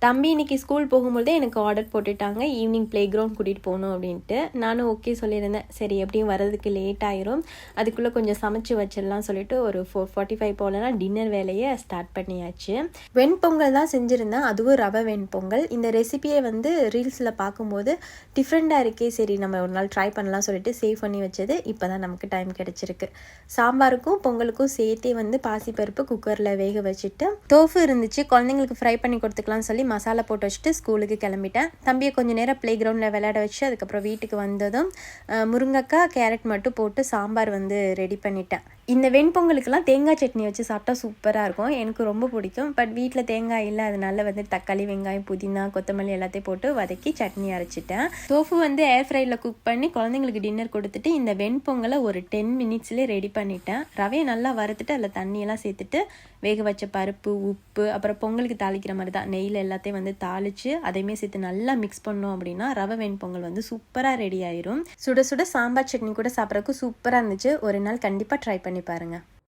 தம்பி இன்னைக்கு ஸ்கூல் போகும்போதே எனக்கு ஆர்டர் போட்டுட்டாங்க ஈவினிங் ப்ளே கிரவுண்ட் கூட்டிகிட்டு போகணும் அப்படின்ட்டு. நானும் ஓகே சொல்லியிருந்தேன். சரி எப்படியும் வரதுக்கு லேட் ஆயிரும், அதுக்குள்ளே கொஞ்சம் சமைச்சு வச்சிடலாம் சொல்லிட்டு ஒரு 4:45 போலனா டின்னர் வேலையை ஸ்டார்ட் பண்ணியாச்சு. வெண்பொங்கல் தான் செஞ்சுருந்தேன், அதுவும் ரவை வெண்பொங்கல். இந்த ரெசிபியை வந்து ரீல்ஸில் பார்க்கும்போது டிஃப்ரெண்ட்டாக இருக்கே, சரி நம்ம ஒரு நாள் ட்ரை பண்ணலாம் சொல்லிட்டு சேவ் பண்ணி வச்சது. இப்போ தான் நமக்கு டைம் கிடச்சிருக்கு. சாம்பாருக்கும் பொங்கலுக்கும் சேர்த்தே வந்து பாசிப்பருப்பு குக்கரில் வேக வச்சுட்டு தோஃபு இருந்துச்சு, குழந்தைங்களுக்கு ஃப்ரை பண்ணி கொடுத்துக்கலாம்னு சொல்லி மசாலா போட்டு வச்சுட்டு ஸ்கூலுக்கு கிளம்பிட்டேன். தம்பியை கொஞ்சம் நேரம் ப்ளே கிரவுண்டில் விளையாட வச்சு அதுக்கப்புறம் வீட்டுக்கு வந்ததும் முருங்கைக்காய் கேரட் மட்டும் போட்டு சாம்பார் வந்து ரெடி பண்ணிட்டேன். இந்த வெண்பொங்கலுக்கெல்லாம் தேங்காய் சட்னி வச்சு சாப்பிட்டா சூப்பராக இருக்கும், எனக்கு ரொம்ப பிடிக்கும். பட் வீட்டில் தேங்காய் இல்லை, அதனால வந்து தக்காளி வெங்காயம் புதினா கொத்தமல்லி எல்லாத்தையும் போட்டு வதக்கி சட்னி அரைச்சிட்டேன். தோஃபு வந்து ஏர் ஃப்ரையில் குக் பண்ணி குழந்தைங்களுக்கு டின்னர் கொடுத்துட்டு இந்த வெண்பொங்கலை ஒரு 10 மினிட்ஸ்லேயே ரெடி பண்ணிட்டேன். ரவையை நல்லா வறுத்துட்டு அதில் தண்ணியெல்லாம் சேர்த்துட்டு வேக வச்ச பருப்பு உப்பு அப்புறம் பொங்கலுக்கு தாளிக்கிற மாதிரி தான் நெய்யில் எல்லாத்தையும் வந்து தாளித்து அதையுமே சேர்த்து நல்லா மிக்ஸ் பண்ணோம் அப்படின்னா ரவை வெண்பொங்கல் வந்து சூப்பராக ரெடி ஆயிரும். சுட சுட சாம்பார் சட்னி கூட சாப்பிட்றதுக்கு சூப்பராக இருந்துச்சு. ஒரு நாள் கண்டிப்பாக ட்ரை பண்ணி பாருங்கள்.